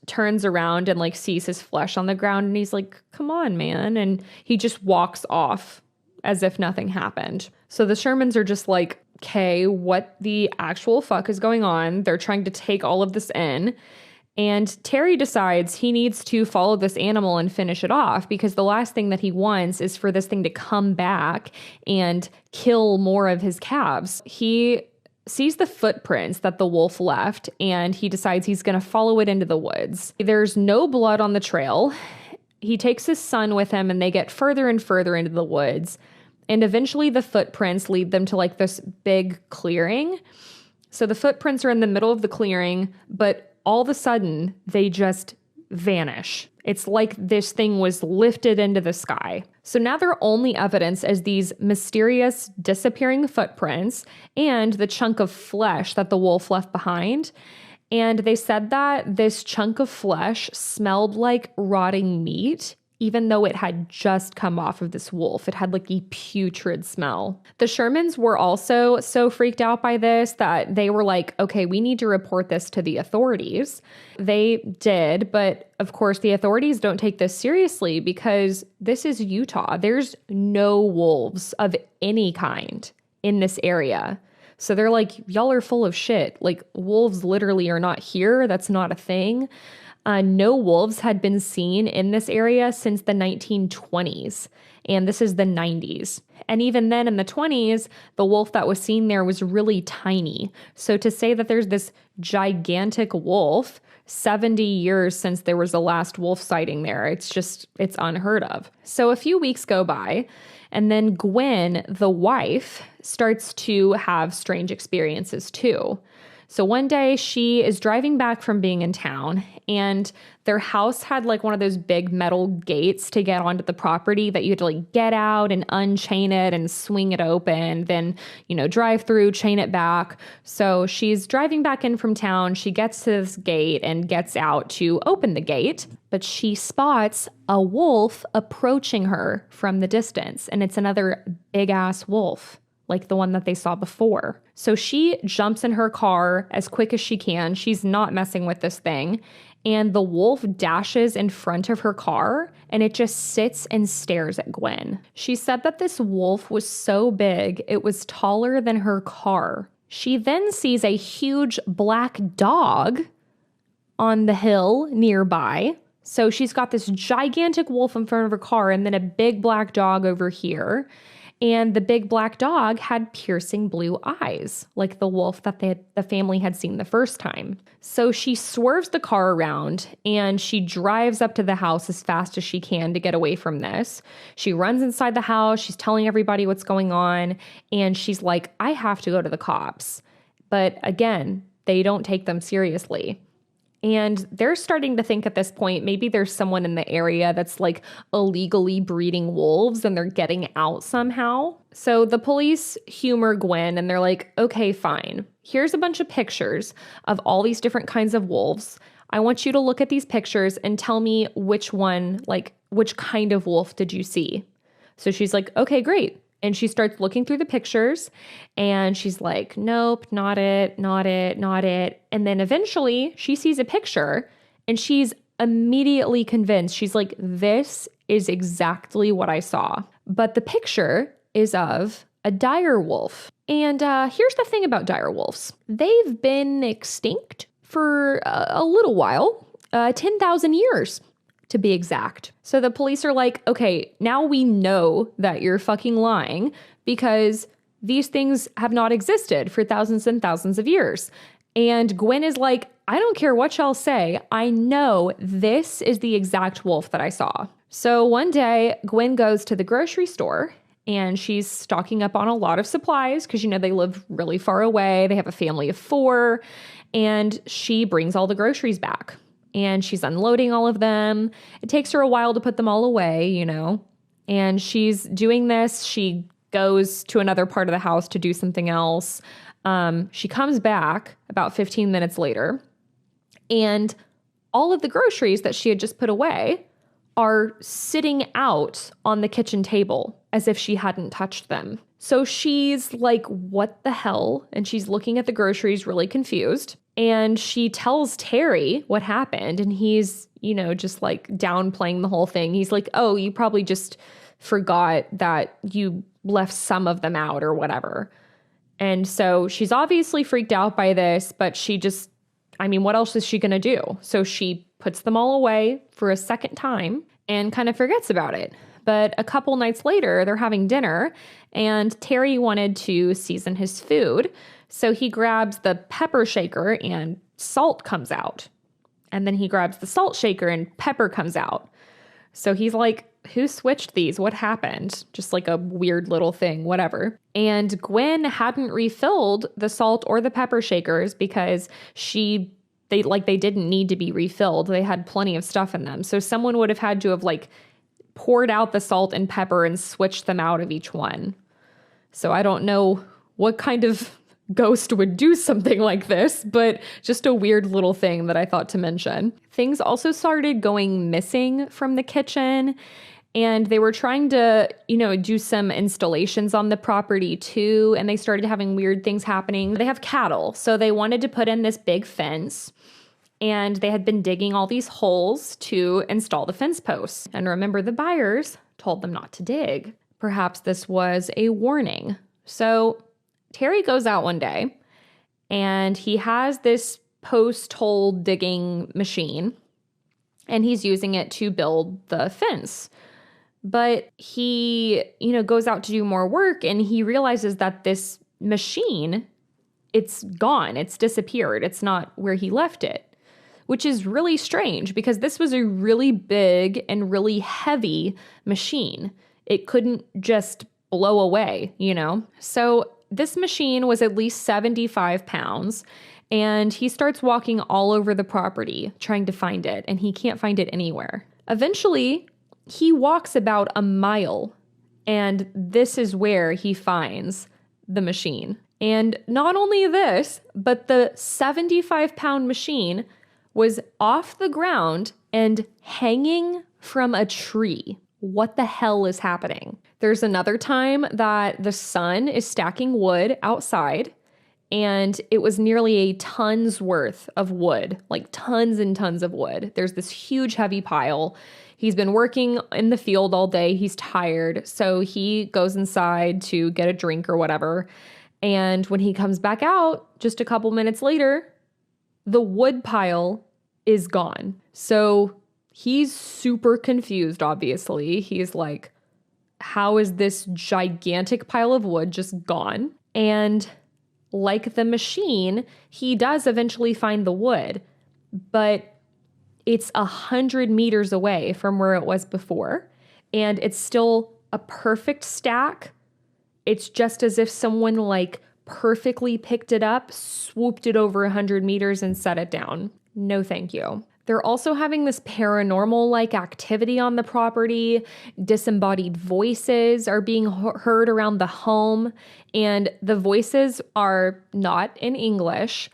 [SPEAKER 1] turns around and like sees his flesh on the ground and he's like, come on, man. And he just walks off as if nothing happened. So the Shermans are just like, okay, what the actual fuck is going on? They're trying to take all of this in. And Terry decides he needs to follow this animal and finish it off, because the last thing that he wants is for this thing to come back and kill more of his calves. He sees the footprints that the wolf left, and he decides he's going to follow it into the woods. There's no blood on the trail. He takes his son with him, and they get further and further into the woods. And eventually the footprints lead them to like this big clearing. So the footprints are in the middle of the clearing, but all of a sudden they just vanish. It's like this thing was lifted into the sky. So now their only evidence is these mysterious disappearing footprints and the chunk of flesh that the wolf left behind. And they said that this chunk of flesh smelled like rotting meat, even though it had just come off of this wolf. It had like a putrid smell. The Shermans were also so freaked out by this that they were like, okay, we need to report this to the authorities. They did, but of course the authorities don't take this seriously because this is Utah. There's no wolves of any kind in this area. So they're like, y'all are full of shit. Like, wolves literally are not here. That's not a thing. No wolves had been seen in this area since the 1920s, and this is the 90s. And even then in the 20s, the wolf that was seen there was really tiny. So to say that there's this gigantic wolf 70 years since there was the last wolf sighting there, it's unheard of. So a few weeks go by, and then Gwen, the wife, starts to have strange experiences too. So one day she is driving back from being in town, and their house had like one of those big metal gates to get onto the property that you had to like get out and unchain it and swing it open, then, drive through, chain it back. So she's driving back in from town. She gets to this gate and gets out to open the gate, but she spots a wolf approaching her from the distance, and it's another big ass wolf, like the one that they saw before. So she jumps in her car as quick as she can. She's not messing with this thing. And the wolf dashes in front of her car, and it just sits and stares at Gwen. She said that this wolf was so big, it was taller than her car. She then sees a huge black dog on the hill nearby. So she's got this gigantic wolf in front of her car, and then a big black dog over here. And the big black dog had piercing blue eyes, like the wolf that the family had seen the first time. So she swerves the car around, and she drives up to the house as fast as she can to get away from this. She runs inside the house. She's telling everybody what's going on. And she's like, I have to go to the cops. But again, they don't take them seriously. And they're starting to think at this point, maybe there's someone in the area that's like illegally breeding wolves and they're getting out somehow. So the police humor Gwen, and they're like, okay, fine. Here's a bunch of pictures of all these different kinds of wolves. I want you to look at these pictures and tell me which kind of wolf did you see? So she's like, okay, great. And she starts looking through the pictures, and she's like, nope, not it, not it, not it. And then eventually she sees a picture, and she's immediately convinced. She's like, this is exactly what I saw. But the picture is of a dire wolf. And here's the thing about dire wolves. They've been extinct for a little while, 10,000 years. To be exact. So the police are like, okay, now we know that you're fucking lying because these things have not existed for thousands and thousands of years. And Gwen is like, I don't care what y'all say. I know this is the exact wolf that I saw. So one day, Gwen goes to the grocery store, and she's stocking up on a lot of supplies because, they live really far away. They have a family of 4, and she brings all the groceries back. And she's unloading all of them. It takes her a while to put them all away, And she's doing this. She goes to another part of the house to do something else. She comes back about 15 minutes later, and all of the groceries that she had just put away are sitting out on the kitchen table as if she hadn't touched them. So she's like, what the hell? And she's looking at the groceries really confused. And she tells Terry what happened, and he's, just like downplaying the whole thing. He's like, oh, you probably just forgot that you left some of them out or whatever. And so she's obviously freaked out by this, but what else is she going to do? So she puts them all away for a second time and kind of forgets about it. But a couple nights later, they're having dinner, and Terry wanted to season his food. So he grabs the pepper shaker and salt comes out. And then he grabs the salt shaker and pepper comes out. So he's like, who switched these? What happened? Just like a weird little thing, whatever. And Gwen hadn't refilled the salt or the pepper shakers because they didn't need to be refilled. They had plenty of stuff in them. So someone would have had to have like poured out the salt and pepper and switched them out of each one. So I don't know what kind of ghost would do something like this, but just a weird little thing that I thought to mention. Things also started going missing from the kitchen, and they were trying to, do some installations on the property too, and they started having weird things happening. They have cattle, so they wanted to put in this big fence, and they had been digging all these holes to install the fence posts. And remember, the buyers told them not to dig. Perhaps this was a warning. So Terry goes out one day and he has this post hole digging machine and he's using it to build the fence. But he, goes out to do more work and he realizes that this machine, it's gone, it's disappeared. It's not where he left it, which is really strange because this was a really big and really heavy machine. It couldn't just blow away, So this machine was at least 75 pounds, and he starts walking all over the property trying to find it, and he can't find it anywhere. Eventually, he walks about a mile, and this is where he finds the machine. And not only this, but the 75-pound machine was off the ground and hanging from a tree. What the hell is happening? There's another time that the son is stacking wood outside, and it was nearly a ton's worth of wood, like tons and tons of wood. There's this huge heavy pile. He's been working in the field all day. He's tired. So he goes inside to get a drink or whatever. And when he comes back out just a couple minutes later, the wood pile is gone. So he's super confused, obviously. He's like, how is this gigantic pile of wood just gone? And like the machine, he does eventually find the wood, but it's 100 meters away from where it was before. And it's still a perfect stack. It's just as if someone like perfectly picked it up, swooped it over 100 meters and set it down. No, thank you. They're also having this paranormal-like activity on the property. Disembodied voices are being heard around the home, and the voices are not in English.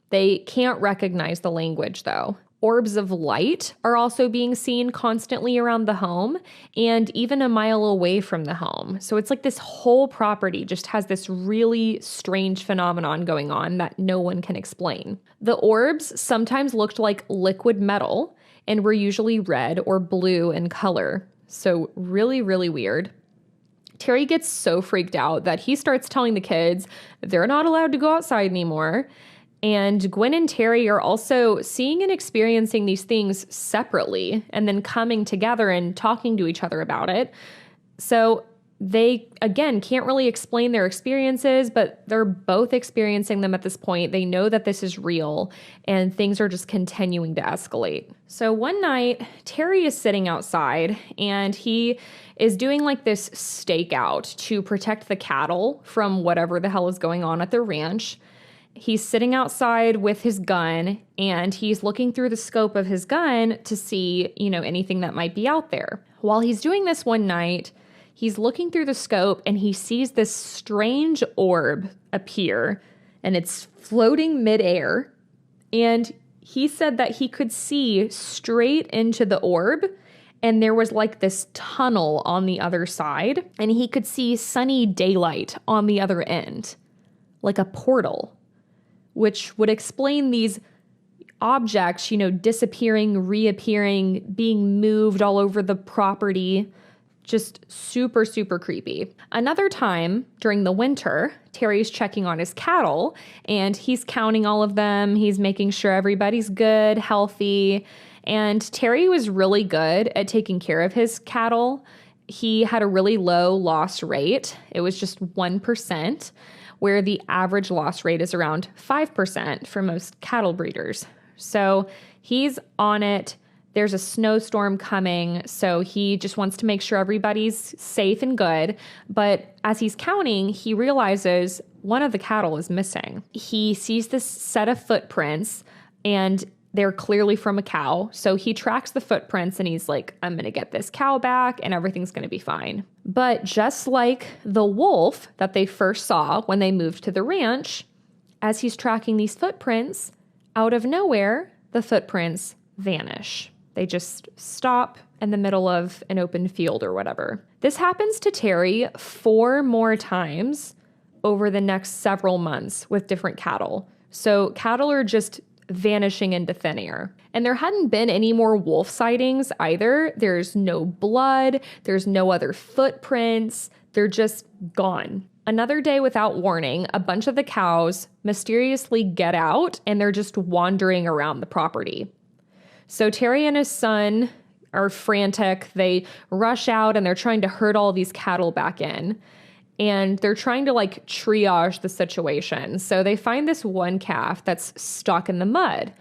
[SPEAKER 1] They can't recognize the language, though. Orbs of light are also being seen constantly around the home and even a mile away from the home. So it's like this whole property just has this really strange phenomenon going on that no one can explain. The orbs sometimes looked like liquid metal and were usually red or blue in color. So really, really weird. Terry gets so freaked out that he starts telling the kids they're not allowed to go outside anymore. And Gwen and Terry are also seeing and experiencing these things separately and then coming together and talking to each other about it. So they, again, can't really explain their experiences, but they're both experiencing them at this point. They know that this is real and things are just continuing to escalate. So one night, Terry is sitting outside and he is doing like this stakeout to protect the cattle from whatever the hell is going on at the ranch. He's sitting outside with his gun and he's looking through the scope of his gun to see, anything that might be out there. While he's doing this one night, he's looking through the scope and he sees this strange orb appear and it's floating midair. And he said that he could see straight into the orb and there was like this tunnel on the other side and he could see sunny daylight on the other end, like a portal, which would explain these objects, disappearing, reappearing, being moved all over the property. Just super, super creepy. Another time during the winter, Terry's checking on his cattle and he's counting all of them. He's making sure everybody's good, healthy. And Terry was really good at taking care of his cattle. he had a really low loss rate. It was just 1%, where the average loss rate is around 5% for most cattle breeders. So he's on it. There's a snowstorm coming, so he just wants to make sure everybody's safe and good. But as he's counting, he realizes one of the cattle is missing. He sees this set of footprints, and they're clearly from a cow. So he tracks the footprints, and he's like, I'm going to get this cow back, and everything's going to be fine. But just like the wolf that they first saw when they moved to the ranch, as he's tracking these footprints, out of nowhere, the footprints vanish. They just stop in the middle of an open field or whatever. This happens to Terry 4 more times over the next several months with different cattle. So cattle are just vanishing into thin air. And there hadn't been any more wolf sightings either. There's no blood. There's no other footprints. They're just gone. Another day without warning, a bunch of the cows mysteriously get out and they're just wandering around the property. So Terry and his son are frantic. They rush out and they're trying to herd all these cattle back in. And they're trying to like triage the situation. So they find this one calf that's stuck in the mud,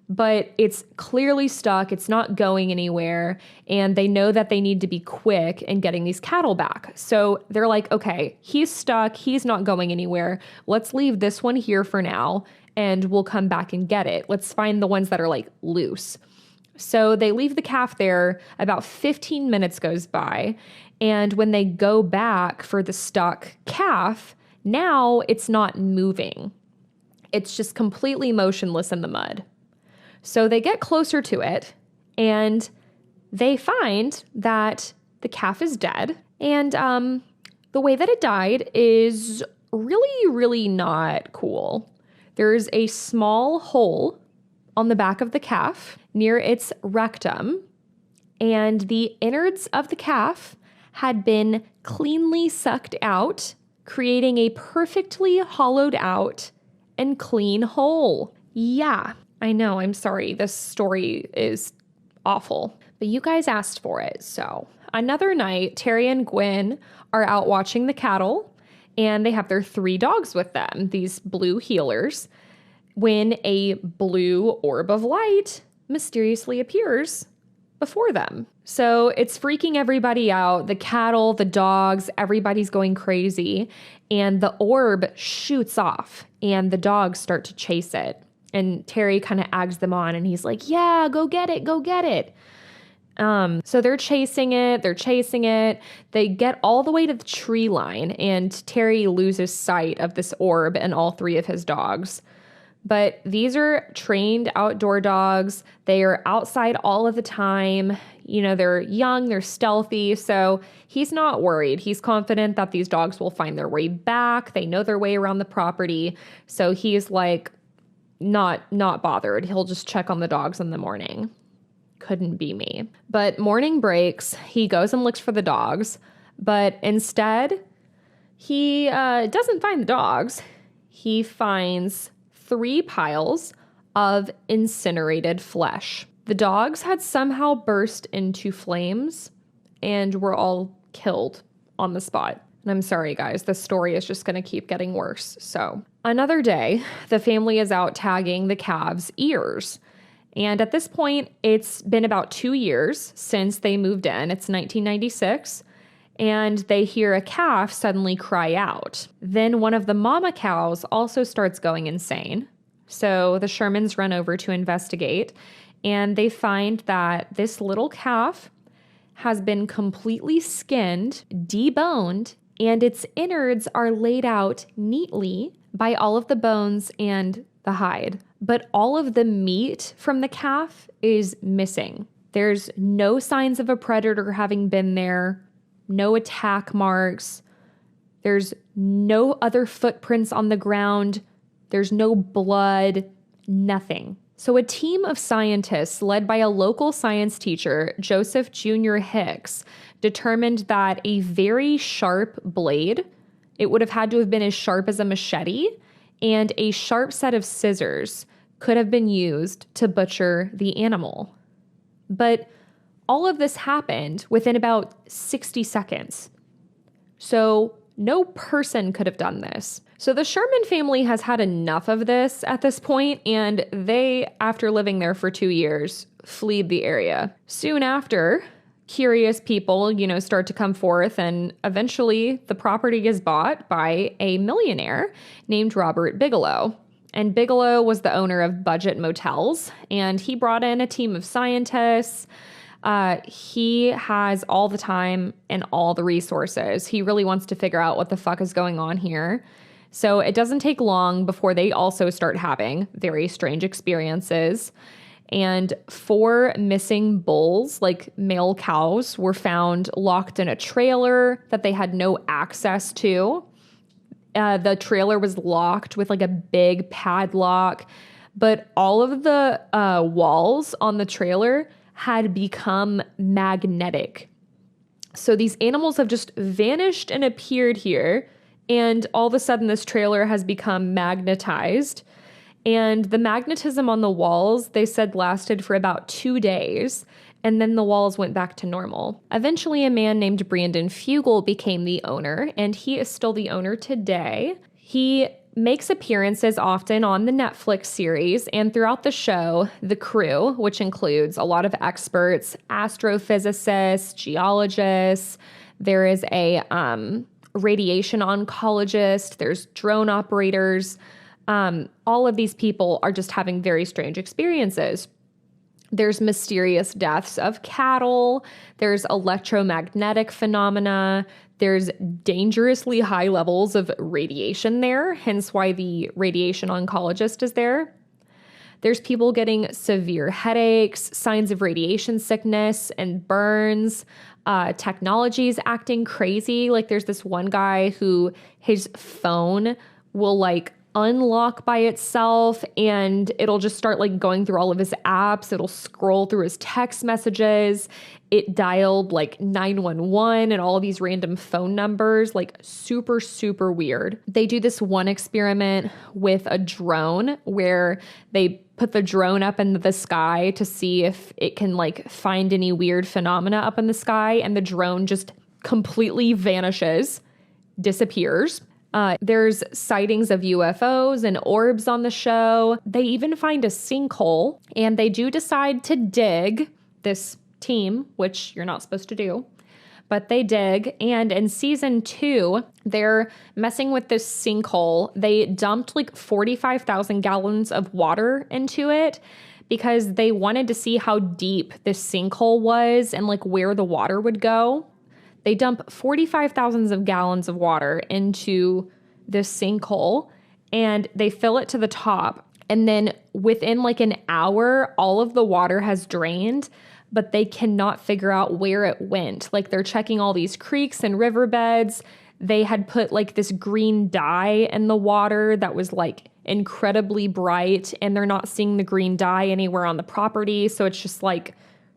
[SPEAKER 1] but it's clearly stuck. It's not going anywhere. And they know that they need to be quick in getting these cattle back. So they're like, okay, he's stuck. He's not going anywhere. Let's leave this one here for now and we'll come back and get it. Let's find the ones that are like loose. So they leave the calf there. About 15 minutes goes by. And when they go back for the stuck calf, now it's not moving. It's just completely motionless in the mud. So they get closer to it and they find that the calf is dead. And the way that it died is really, really not cool. There's a small hole on the back of the calf near its rectum, and the innards of the calf had been cleanly sucked out, creating a perfectly hollowed out and clean hole. Yeah, I know, I'm sorry. This story is awful, but you guys asked for it. So another night, Terry and Gwen are out watching the cattle, and they have their 3 dogs with them, these blue healers, when a blue orb of light mysteriously appears before them. So it's freaking everybody out. The cattle, the dogs, everybody's going crazy. And the orb shoots off and the dogs start to chase it. And Terry kind of eggs them on and he's like, yeah, go get it, go get it. So they're chasing it. They get all the way to the tree line and Terry loses sight of this orb and all 3 of his dogs. But these are trained outdoor dogs. They are outside all of the time. You know, they're young, they're stealthy. So he's not worried. He's confident that these dogs will find their way back. They know their way around the property. So he's like not bothered. He'll just check on the dogs in the morning. Couldn't be me. But morning breaks, he goes and looks for the dogs. But instead, he doesn't find the dogs. He finds 3 piles of incinerated flesh. The dogs had somehow burst into flames and were all killed on the spot. And I'm sorry, guys, the story is just going to keep getting worse. So another day, the family is out tagging the calves' ears. And at this point, it's been about 2 years since they moved in. It's 1996. And they hear a calf suddenly cry out. Then one of the mama cows also starts going insane. So the Shermans run over to investigate, and they find that this little calf has been completely skinned, deboned, and its innards are laid out neatly by all of the bones and the hide. But all of the meat from the calf is missing. There's no signs of a predator having been there. No attack marks. There's no other footprints on the ground. There's no blood, nothing. So a team of scientists led by a local science teacher, Joseph Jr. Hicks, determined that a very sharp blade, it would have had to have been as sharp as a machete, and a sharp set of scissors could have been used to butcher the animal. But all of this happened within about 60 seconds. So no person could have done this. So the Sherman family has had enough of this at this point, and they, after living there for 2 years, fled the area. Soon after, curious people, start to come forth, and eventually the property is bought by a millionaire named Robert Bigelow. And Bigelow was the owner of Budget Motels, and he brought in a team of scientists. He has all the time and all the resources. He really wants to figure out what the fuck is going on here. So it doesn't take long before they also start having very strange experiences. And 4 missing bulls, like male cows, were found locked in a trailer that they had no access to. The trailer was locked with like a big padlock, but all of the walls on the trailer had become magnetic. So these animals have just vanished and appeared here, and all of a sudden this trailer has become magnetized. And the magnetism on the walls, they said, lasted for about 2 days, and then the walls went back to normal. Eventually, a man named Brandon Fugel became the owner, and he is still the owner today. He makes appearances often on the Netflix series, and throughout the show, the crew, which includes a lot of experts, astrophysicists, geologists, there is a radiation oncologist, there's drone operators. All of these people are just having very strange experiences. There's mysterious deaths of cattle. There's electromagnetic phenomena. There's dangerously high levels of radiation there, hence why the radiation oncologist is there. There's people getting severe headaches, signs of radiation sickness and burns. Technology is acting crazy. Like there's this one guy who his phone will unlock by itself, and it'll just start going through all of his apps. It'll scroll through his text messages. It dialed 911 and all of these random phone numbers, super, super weird. They do this one experiment with a drone where they put the drone up into the sky to see if it can find any weird phenomena up in the sky, and the drone just completely vanishes, disappears. There's sightings of UFOs and orbs on the show. They even find a sinkhole, and they do decide to dig, this team, which you're not supposed to do, but they dig. And in season 2, they're messing with this sinkhole. They dumped 45,000 gallons of water into it because they wanted to see how deep this sinkhole was and where the water would go. They dump 45,000 of gallons of water into this sinkhole, and they fill it to the top. And then within an hour, all of the water has drained, but they cannot figure out where it went. They're checking all these creeks and riverbeds. They had put this green dye in the water that was incredibly bright, and they're not seeing the green dye anywhere on the property. So it's just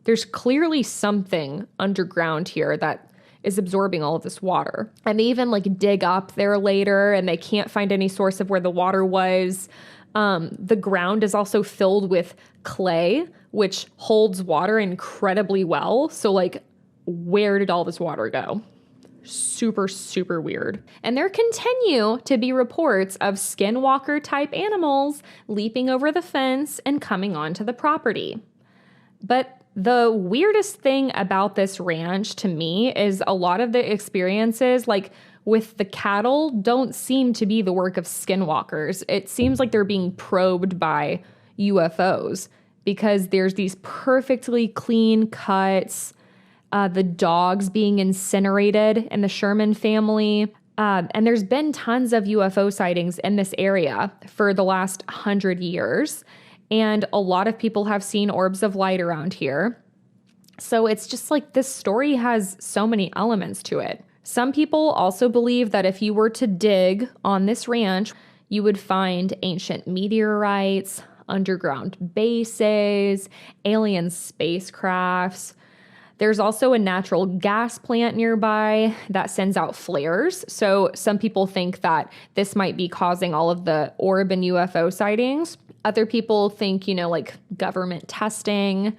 [SPEAKER 1] there's clearly something underground here that is absorbing all of this water. And they even dig up there later, and they can't find any source of where the water was. The ground is also filled with clay, which holds water incredibly well. So where did all this water go? Super, super weird. And there continue to be reports of skinwalker type animals leaping over the fence and coming onto the property. But the weirdest thing about this ranch to me is a lot of the experiences, with the cattle, don't seem to be the work of skinwalkers. It seems like they're being probed by UFOs because there's these perfectly clean cuts, the dogs being incinerated in the Sherman family. And there's been tons of UFO sightings in this area for the last 100 years. And a lot of people have seen orbs of light around here. So it's just this story has so many elements to it. Some people also believe that if you were to dig on this ranch, you would find ancient meteorites, underground bases, alien spacecrafts. There's also a natural gas plant nearby that sends out flares. So some people think that this might be causing all of the orb and UFO sightings. Other people think, government testing.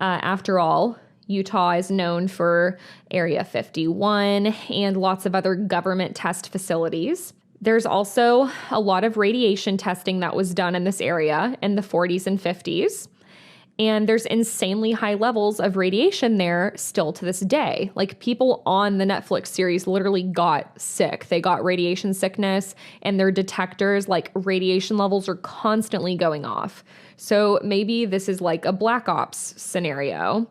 [SPEAKER 1] After all, Utah is known for Area 51 and lots of other government test facilities. There's also a lot of radiation testing that was done in this area in the 40s and 50s. And there's insanely high levels of radiation there still to this day. Like, people on the Netflix series literally got sick. They got radiation sickness, and their detectors, like, radiation levels are constantly going off. So maybe this is like a black ops scenario.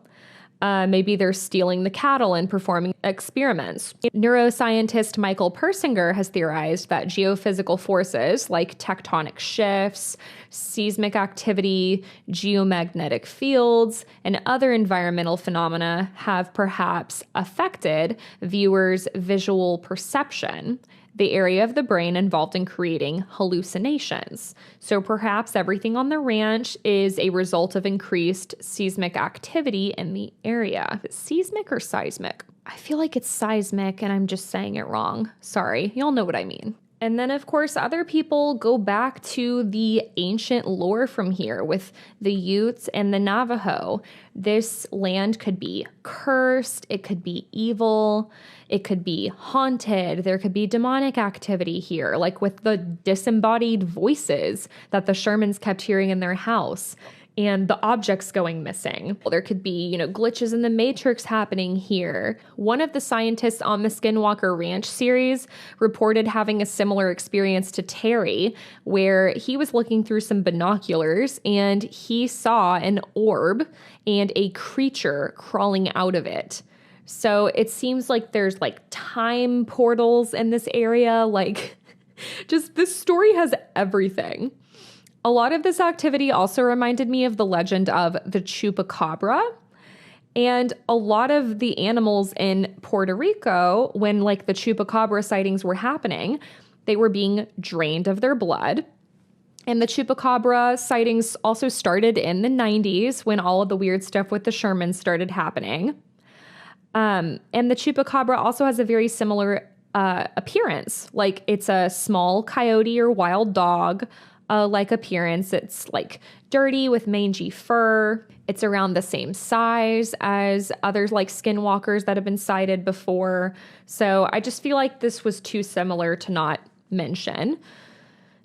[SPEAKER 1] Maybe they're stealing the cattle and performing experiments. Neuroscientist Michael Persinger has theorized that geophysical forces like tectonic shifts, seismic activity, geomagnetic fields, and other environmental phenomena have perhaps affected viewers' visual perception, the area of the brain involved in creating hallucinations. So perhaps everything on the ranch is a result of increased seismic activity in the area. Is it seismic or seismic? I feel like it's seismic and I'm just saying it wrong. Sorry, y'all know what I mean. And then, of course, other people go back to the ancient lore from here with the Utes and the Navajo. This land could be cursed, it could be evil, it could be haunted, there could be demonic activity here, like with the disembodied voices that the Shermans kept hearing in their house. And the objects going missing. There could be, glitches in the matrix happening here. One of the scientists on the Skinwalker Ranch series reported having a similar experience to Terry, where he was looking through some binoculars and he saw an orb and a creature crawling out of it. So it seems like there's like time portals in this area. Like, just this story has everything. A lot of this activity also reminded me of the legend of the chupacabra. And a lot of the animals in Puerto Rico, when like the chupacabra sightings were happening, they were being drained of their blood. And the chupacabra sightings also started in the 90s when all of the weird stuff with the Shermans started happening. And the chupacabra also has a very similar appearance. Like, it's a small coyote or wild dog like appearance. It's like dirty with mangy fur. It's around the same size as others like skinwalkers that have been sighted before. So I just feel like this was too similar to not mention.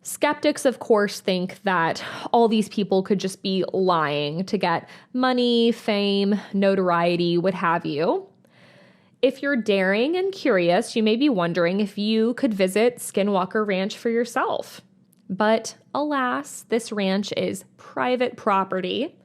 [SPEAKER 1] Skeptics, of course, think that all these people could just be lying to get money, fame, notoriety, what have you. If you're daring and curious, you may be wondering if you could visit Skinwalker Ranch for yourself. But alas, this ranch is private property,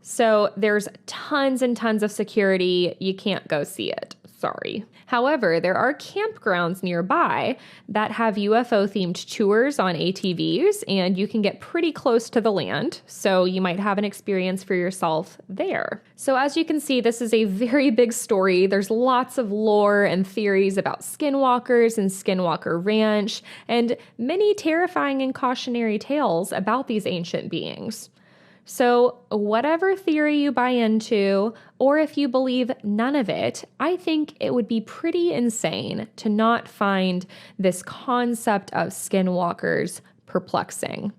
[SPEAKER 1] so there's tons and tons of security. You can't go see it. Sorry. However, there are campgrounds nearby that have UFO-themed tours on ATVs, and you can get pretty close to the land, so you might have an experience for yourself there. So as you can see, this is a very big story. There's lots of lore and theories about skinwalkers and Skinwalker Ranch, and many terrifying and cautionary tales about these ancient beings. So whatever theory you buy into, or if you believe none of it, I think it would be pretty insane to not find this concept of skinwalkers perplexing.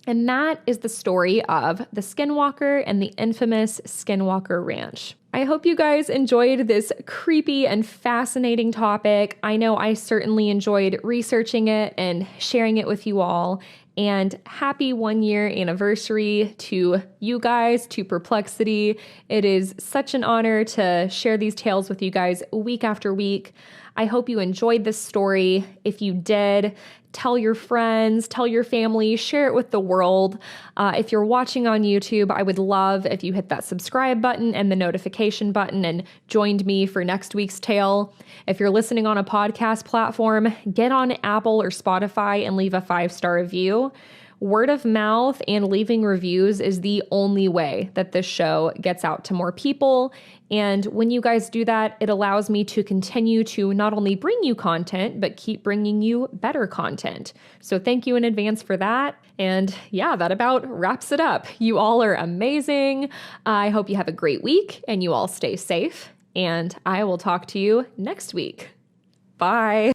[SPEAKER 1] And that is the story of the Skinwalker and the infamous Skinwalker Ranch. I hope you guys enjoyed this creepy and fascinating topic. I know I certainly enjoyed researching it and sharing it with you all. And happy 1-year anniversary to you guys, to Perplexity. It is such an honor to share these tales with you guys week after week. I hope you enjoyed this story. If you did, tell your friends, tell your family, share it with the world. If you're watching on YouTube, I would love if you hit that subscribe button and the notification button and joined me for next week's tale. If you're listening on a podcast platform, get on Apple or Spotify and leave a 5-star review. Word of mouth and leaving reviews is the only way that this show gets out to more people. And when you guys do that, it allows me to continue to not only bring you content, but keep bringing you better content. So thank you in advance for that. And yeah, that about wraps it up. You all are amazing. I hope you have a great week and you all stay safe. And I will talk to you next week. Bye.